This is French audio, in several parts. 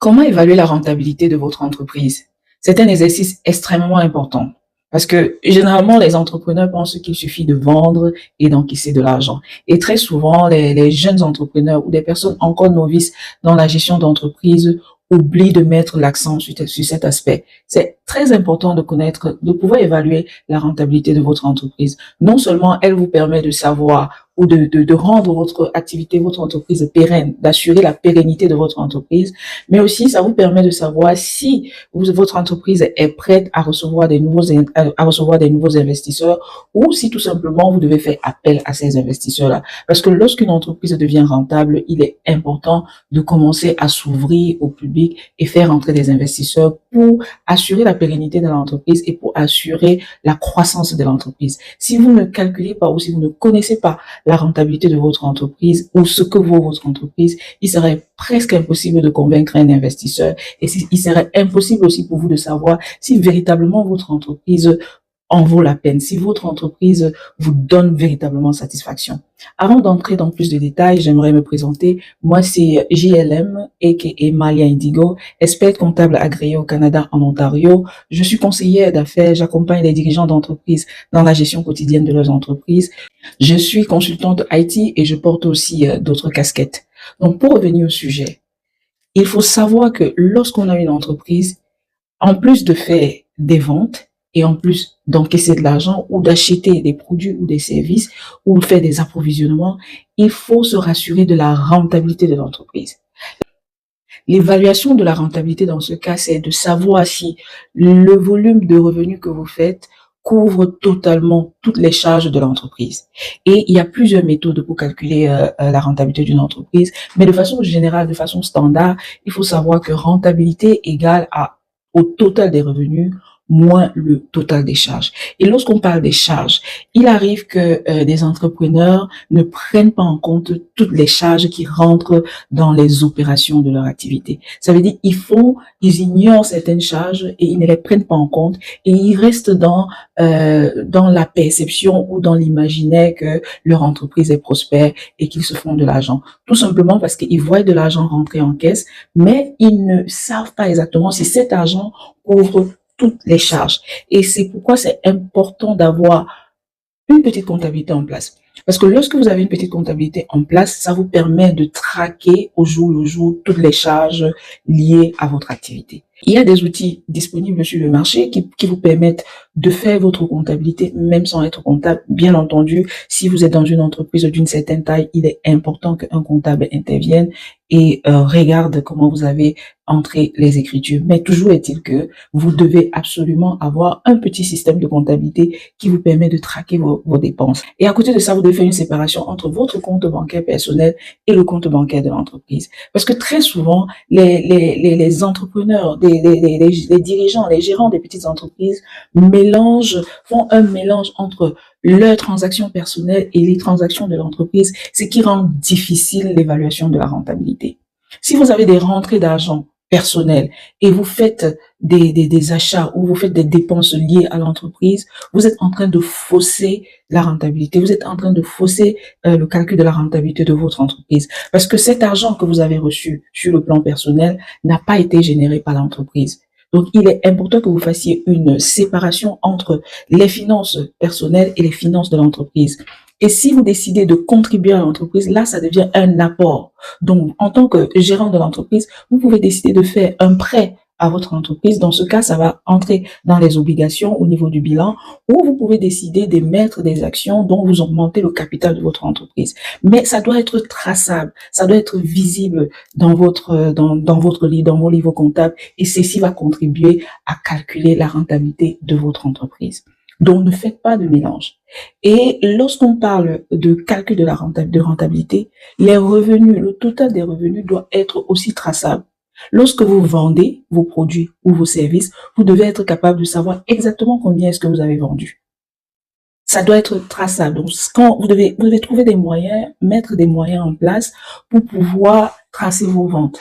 Comment évaluer la rentabilité de votre entreprise? C'est un exercice extrêmement important parce que généralement, les entrepreneurs pensent qu'il suffit de vendre et d'encaisser de l'argent. Et très souvent, les jeunes entrepreneurs ou des personnes encore novices dans la gestion d'entreprise oublient de mettre l'accent sur cet aspect. C'est très important de connaître, de pouvoir évaluer la rentabilité de votre entreprise. Non seulement elle vous permet de savoir ou de rendre votre activité, votre entreprise pérenne, d'assurer la pérennité de votre entreprise, mais aussi ça vous permet de savoir si votre entreprise est prête à recevoir des nouveaux investisseurs ou si tout simplement vous devez faire appel à ces investisseurs-là. Parce que lorsqu'une entreprise devient rentable, il est important de commencer à s'ouvrir au public et faire entrer des investisseurs pour assurer la pérennité de l'entreprise et pour assurer la croissance de l'entreprise. Si vous ne calculez pas ou si vous ne connaissez pas la rentabilité de votre entreprise ou ce que vaut votre entreprise, il serait presque impossible de convaincre un investisseur et il serait impossible aussi pour vous de savoir si véritablement votre entreprise en vaut la peine, si votre entreprise vous donne véritablement satisfaction. Avant d'entrer dans plus de détails, j'aimerais me présenter. Moi, c'est JLM, aka Malia Indigo, experte comptable agréée au Canada en Ontario. Je suis conseillère d'affaires, j'accompagne les dirigeants d'entreprises dans la gestion quotidienne de leurs entreprises. Je suis consultante IT et je porte aussi d'autres casquettes. Donc, pour revenir au sujet, il faut savoir que lorsqu'on a une entreprise, en plus de faire des ventes et en plus d'encaisser de l'argent ou d'acheter des produits ou des services ou faire des approvisionnements, il faut se rassurer de la rentabilité de l'entreprise. L'évaluation de la rentabilité dans ce cas, c'est de savoir si le volume de revenus que vous faites couvre totalement toutes les charges de l'entreprise. Et il y a plusieurs méthodes pour calculer la rentabilité d'une entreprise, mais de façon générale, de façon standard, il faut savoir que rentabilité égale au total des revenus moins le total des charges. Et lorsqu'on parle des charges, il arrive que des entrepreneurs ne prennent pas en compte toutes les charges qui rentrent dans les opérations de leur activité. Ça veut dire ils ignorent certaines charges et ils ne les prennent pas en compte et ils restent dans la perception ou dans l'imaginaire que leur entreprise est prospère et qu'ils se font de l'argent. Tout simplement parce qu'ils voient de l'argent rentrer en caisse, mais ils ne savent pas exactement si cet argent couvre toutes les charges. Et c'est pourquoi c'est important d'avoir une petite comptabilité en place. Parce que lorsque vous avez une petite comptabilité en place, ça vous permet de traquer au jour le jour toutes les charges liées à votre activité. Il y a des outils disponibles sur le marché qui vous permettent de faire votre comptabilité même sans être comptable. Bien entendu, si vous êtes dans une entreprise d'une certaine taille, il est important qu'un comptable intervienne et regarde comment vous avez entré les écritures. Mais toujours est-il que vous devez absolument avoir un petit système de comptabilité qui vous permet de traquer vos dépenses. Et à côté de ça, vous devez faire une séparation entre votre compte bancaire personnel et le compte bancaire de l'entreprise. Parce que très souvent, les entrepreneurs, les dirigeants, les gérants des petites entreprises font un mélange entre leurs transactions personnelles et les transactions de l'entreprise, ce qui rend difficile l'évaluation de la rentabilité. Si vous avez des rentrées d'argent personnelles et vous faites des achats ou vous faites des dépenses liées à l'entreprise, vous êtes en train de fausser la rentabilité, vous êtes en train de fausser le calcul de la rentabilité de votre entreprise. Parce que cet argent que vous avez reçu sur le plan personnel n'a pas été généré par l'entreprise. Donc, il est important que vous fassiez une séparation entre les finances personnelles et les finances de l'entreprise. Et si vous décidez de contribuer à l'entreprise, là, ça devient un apport. Donc, en tant que gérant de l'entreprise, vous pouvez décider de faire un prêt à votre entreprise. Dans ce cas, ça va entrer dans les obligations au niveau du bilan, ou vous pouvez décider d'émettre des actions dont vous augmentez le capital de votre entreprise. Mais ça doit être traçable, ça doit être visible dans votre livre, dans vos livres comptables, et ceci va contribuer à calculer la rentabilité de votre entreprise. Donc, ne faites pas de mélange. Et lorsqu'on parle de calcul de rentabilité, les revenus, le total des revenus doit être aussi traçable. Lorsque vous vendez vos produits ou vos services, vous devez être capable de savoir exactement combien est-ce que vous avez vendu. Ça doit être traçable. Donc, vous devez trouver des moyens, mettre des moyens en place pour pouvoir tracer vos ventes.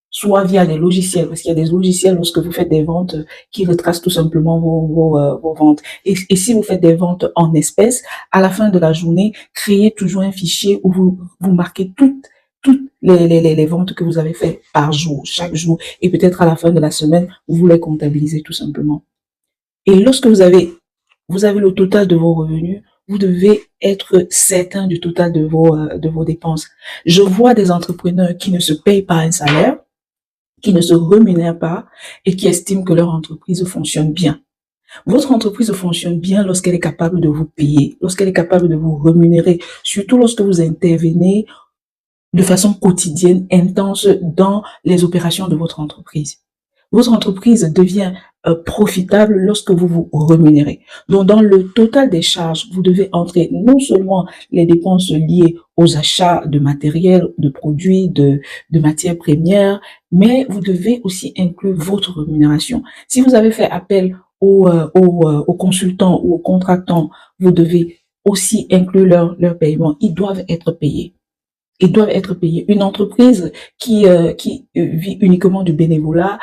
Soit via des logiciels, parce qu'il y a des logiciels lorsque vous faites des ventes qui retracent tout simplement vos ventes. Et si vous faites des ventes en espèces, à la fin de la journée, créez toujours un fichier où vous marquez toutes toutes les ventes que vous avez faites par jour, chaque jour, et peut-être à la fin de la semaine, vous les comptabilisez tout simplement. Et lorsque vous avez le total de vos revenus, vous devez être certain du total de vos dépenses. Je vois des entrepreneurs qui ne se payent pas un salaire, qui ne se rémunèrent pas et qui estiment que leur entreprise fonctionne bien. Votre entreprise fonctionne bien lorsqu'elle est capable de vous payer, lorsqu'elle est capable de vous rémunérer, surtout lorsque vous intervenez de façon quotidienne, intense dans les opérations de votre entreprise. Votre entreprise devient profitable lorsque vous vous rémunérez. Donc, dans le total des charges, vous devez entrer non seulement les dépenses liées aux achats de matériel, de produits, de matières premières, mais vous devez aussi inclure votre rémunération. Si vous avez fait appel aux consultants ou aux contractants, vous devez aussi inclure leur paiement. Ils doivent être payés. Ils doivent être payés. Une entreprise qui vit uniquement du bénévolat,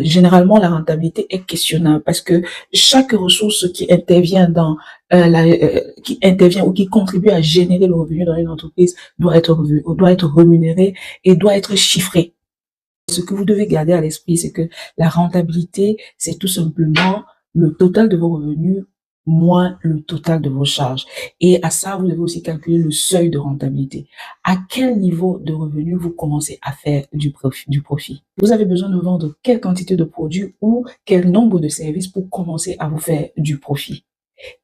généralement la rentabilité est questionnable parce que chaque ressource qui intervient qui intervient ou qui contribue à générer le revenu dans une entreprise doit être rémunérée et doit être chiffrée. Ce que vous devez garder à l'esprit, c'est que la rentabilité, c'est tout simplement le total de vos revenus moins le total de vos charges. Et à ça, vous devez aussi calculer le seuil de rentabilité. À quel niveau de revenu vous commencez à faire du profit? Vous avez besoin de vendre quelle quantité de produits ou quel nombre de services pour commencer à vous faire du profit?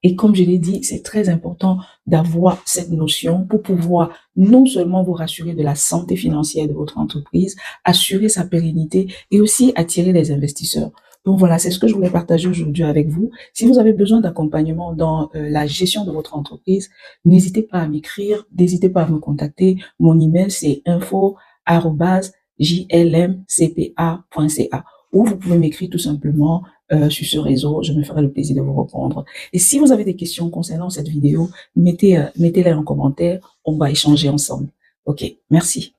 Et comme je l'ai dit, c'est très important d'avoir cette notion pour pouvoir non seulement vous rassurer de la santé financière de votre entreprise, assurer sa pérennité et aussi attirer les investisseurs. Donc voilà, c'est ce que je voulais partager aujourd'hui avec vous. Si vous avez besoin d'accompagnement dans la gestion de votre entreprise, n'hésitez pas à m'écrire, n'hésitez pas à me contacter. Mon email, c'est info@jlmcpa.ca ou vous pouvez m'écrire tout simplement sur ce réseau. Je me ferai le plaisir de vous répondre. Et si vous avez des questions concernant cette vidéo, mettez-les en commentaire. On va échanger ensemble. Ok, merci.